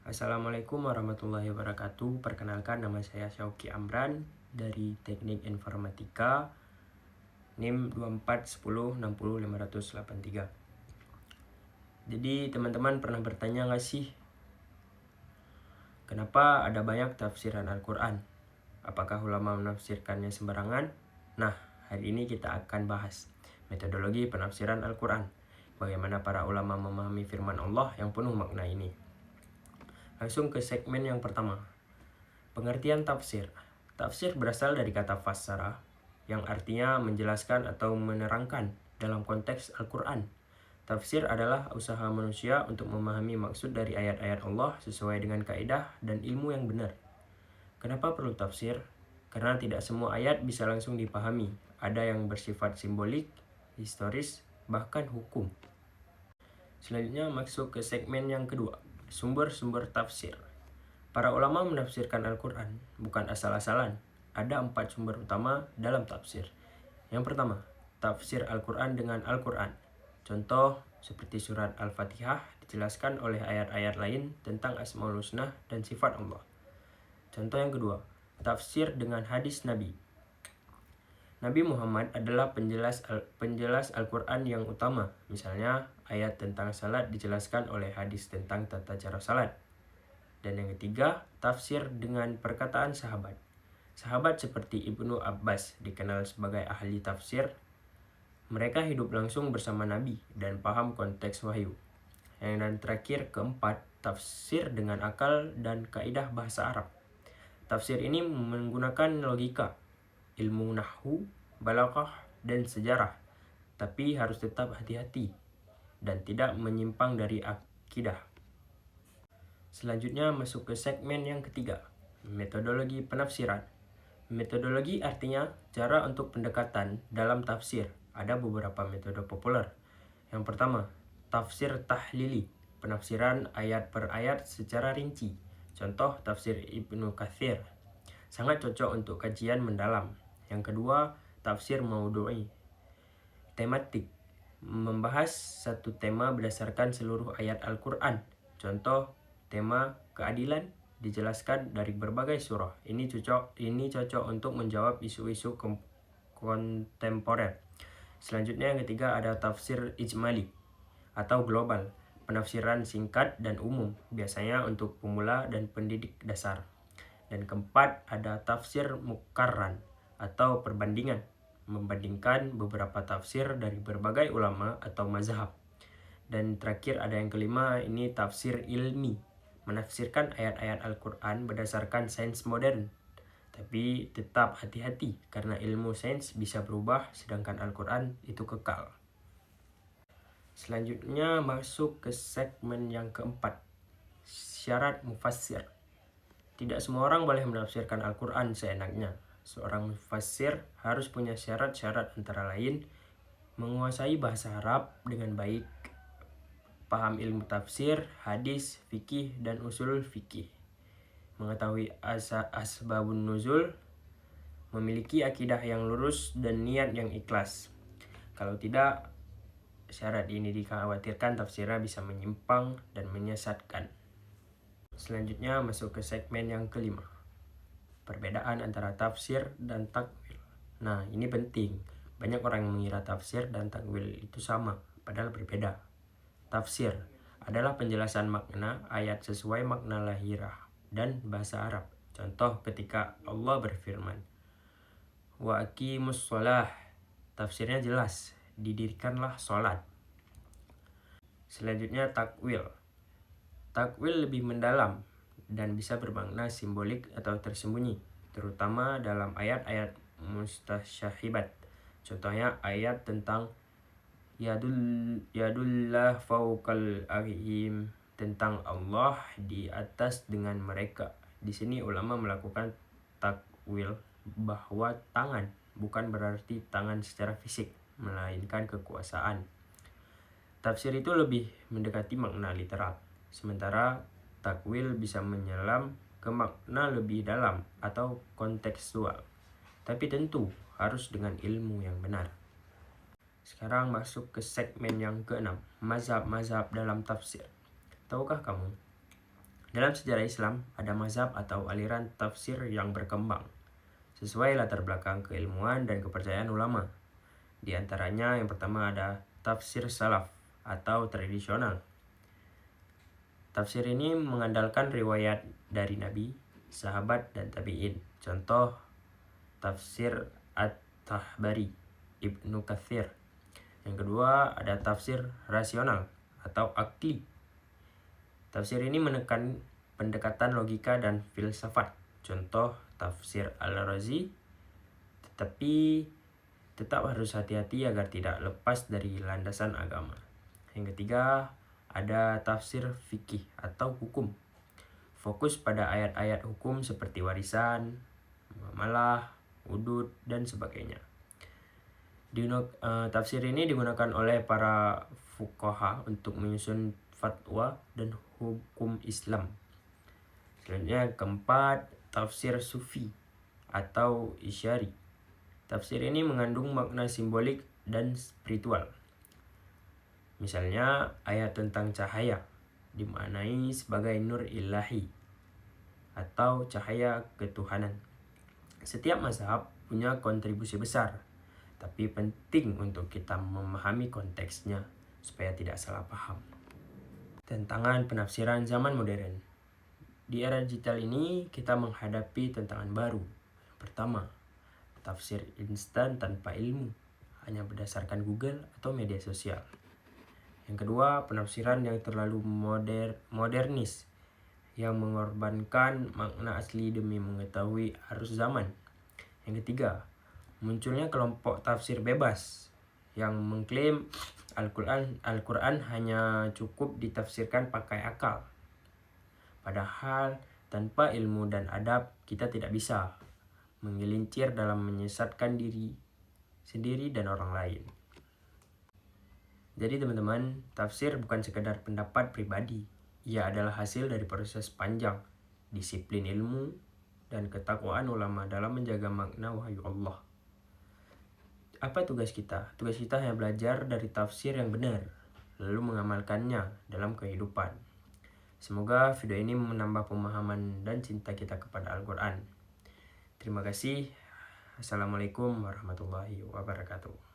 Assalamualaikum warahmatullahi wabarakatuh. Perkenalkan, nama saya Syauki Amran dari Teknik Informatika NIM 2410600583. Jadi teman-teman pernah bertanya nggak sih, kenapa ada banyak tafsiran Al-Quran? Apakah ulama menafsirkannya sembarangan? Nah, hari ini kita akan bahas metodologi penafsiran Al-Quran. Bagaimana para ulama memahami firman Allah yang penuh makna ini. Langsung ke segmen yang pertama. Pengertian tafsir. Tafsir berasal dari kata fassara, yang artinya menjelaskan atau menerangkan dalam konteks Al-Quran. Tafsir adalah usaha manusia untuk memahami maksud dari ayat-ayat Allah sesuai dengan kaidah dan ilmu yang benar. Kenapa perlu tafsir? Karena tidak semua ayat bisa langsung dipahami. Ada yang bersifat simbolik, historis, bahkan hukum. Selanjutnya masuk ke segmen yang kedua, sumber-sumber tafsir. Para ulama menafsirkan Al-Quran bukan asal-asalan. Ada 4 sumber utama dalam tafsir. Yang pertama, tafsir Al-Quran dengan Al-Quran. Contoh seperti surat Al-Fatihah dijelaskan oleh ayat-ayat lain tentang Asmaul Husna dan sifat Allah. Contoh yang kedua, tafsir dengan hadis Nabi. Nabi Muhammad adalah penjelas Al-Quran yang utama. Misalnya, ayat tentang salat dijelaskan oleh hadis tentang tata cara salat. Dan yang ketiga, tafsir dengan perkataan sahabat. Sahabat seperti Ibnu Abbas dikenal sebagai ahli tafsir. Mereka hidup langsung bersama Nabi dan paham konteks wahyu. Dan terakhir, keempat, tafsir dengan akal dan kaidah bahasa Arab. Tafsir ini menggunakan logika, ilmu nahwu, balaghah, dan sejarah, tapi harus tetap hati-hati dan tidak menyimpang dari akidah. Selanjutnya masuk ke segmen yang ketiga, metodologi penafsiran. Metodologi artinya cara untuk pendekatan dalam tafsir. Ada beberapa metode populer. Yang pertama, tafsir tahlili, penafsiran ayat per ayat secara rinci. Contoh tafsir Ibnu Katsir, sangat cocok untuk kajian mendalam. Yang kedua, tafsir maudhu'i, tematik, membahas satu tema berdasarkan seluruh ayat Al-Quran. Contoh tema keadilan dijelaskan dari berbagai surah. Ini cocok untuk menjawab isu-isu kontemporer. Selanjutnya yang ketiga ada tafsir ijmali atau global, penafsiran singkat dan umum, biasanya untuk pemula dan pendidik dasar. Dan keempat ada tafsir muqarran atau perbandingan, membandingkan beberapa tafsir dari berbagai ulama atau mazhab. Dan terakhir ada yang kelima, ini tafsir ilmi, menafsirkan ayat-ayat Al-Quran berdasarkan sains modern. Tapi tetap hati-hati karena ilmu sains bisa berubah sedangkan Al-Quran itu kekal. Selanjutnya masuk ke segmen yang keempat, syarat mufassir. Tidak semua orang boleh menafsirkan Al-Quran seenaknya. Seorang mufassir harus punya syarat-syarat antara lain menguasai bahasa Arab dengan baik, paham ilmu tafsir, hadis, fikih, dan usul fikih, mengetahui asbabun nuzul, memiliki akidah yang lurus dan niat yang ikhlas. Kalau tidak, syarat ini dikhawatirkan tafsirnya bisa menyimpang dan menyesatkan. Selanjutnya masuk ke segmen yang kelima, perbedaan antara tafsir dan takwil. Nah, ini penting. Banyak orang yang mengira tafsir dan takwil itu sama, padahal berbeda. Tafsir adalah penjelasan makna ayat sesuai makna lahiriah dan bahasa Arab. Contoh ketika Allah berfirman, wa aqimus shalah, tafsirnya jelas, didirikanlah sholat. Selanjutnya takwil. Takwil lebih mendalam dan bisa bermakna simbolik atau tersembunyi, terutama dalam ayat-ayat mustasyahibat. Contohnya ayat tentang yadullah fawqal arhim, tentang Allah di atas dengan mereka. Di sini ulama melakukan takwil bahwa tangan bukan berarti tangan secara fisik, melainkan kekuasaan. Tafsir itu lebih mendekati makna literal, sementara takwil bisa menyelam ke makna lebih dalam atau kontekstual. Tapi tentu harus dengan ilmu yang benar. Sekarang masuk ke segmen yang keenam, mazhab-mazhab dalam tafsir. Tahukah kamu, Dalam sejarah Islam, ada mazhab atau aliran tafsir yang berkembang, sesuai latar belakang keilmuan dan kepercayaan ulama. Di antaranya yang pertama ada tafsir salaf atau tradisional. Tafsir ini mengandalkan riwayat dari Nabi, sahabat, dan tabi'in. Contoh, tafsir At-Tahbari, Ibnu Katsir. Yang kedua ada tafsir rasional atau akli. Tafsir ini menekan pendekatan logika dan filsafat. Contoh tafsir Al-Razi, tetapi tetap harus hati-hati agar tidak lepas dari landasan agama. Yang ketiga ada tafsir fikih atau hukum. Fokus pada ayat-ayat hukum seperti warisan, muamalah, hudud, dan sebagainya. Tafsir ini digunakan oleh para fuqaha untuk menyusun fatwa dan hukum Islam. Selanjutnya keempat, tafsir sufi atau isyari. Tafsir ini mengandung makna simbolik dan spiritual. Misalnya ayat tentang cahaya dimaknai sebagai nur ilahi atau cahaya ketuhanan. Setiap mazhab punya kontribusi besar, tapi penting untuk kita memahami konteksnya supaya tidak salah paham. Tantangan penafsiran zaman modern. Di era digital ini kita menghadapi tantangan baru. Pertama, tafsir instan tanpa ilmu, hanya berdasarkan Google atau media sosial. Yang kedua, penafsiran yang terlalu modernis, yang mengorbankan makna asli demi mengetahui arus zaman. Yang ketiga, munculnya kelompok tafsir bebas yang mengklaim Al-Quran hanya cukup ditafsirkan pakai akal. Padahal tanpa ilmu dan adab kita tidak bisa menggelincir dalam menyesatkan diri sendiri dan orang lain. Jadi teman-teman, tafsir bukan sekedar pendapat pribadi. Ia adalah hasil dari proses panjang, disiplin ilmu, dan ketakwaan ulama dalam menjaga makna wahyu Allah. Apa tugas kita? Tugas kita hanya belajar dari tafsir yang benar, lalu mengamalkannya dalam kehidupan. Semoga video ini menambah pemahaman dan cinta kita kepada Al-Quran. Terima kasih. Assalamualaikum warahmatullahi wabarakatuh.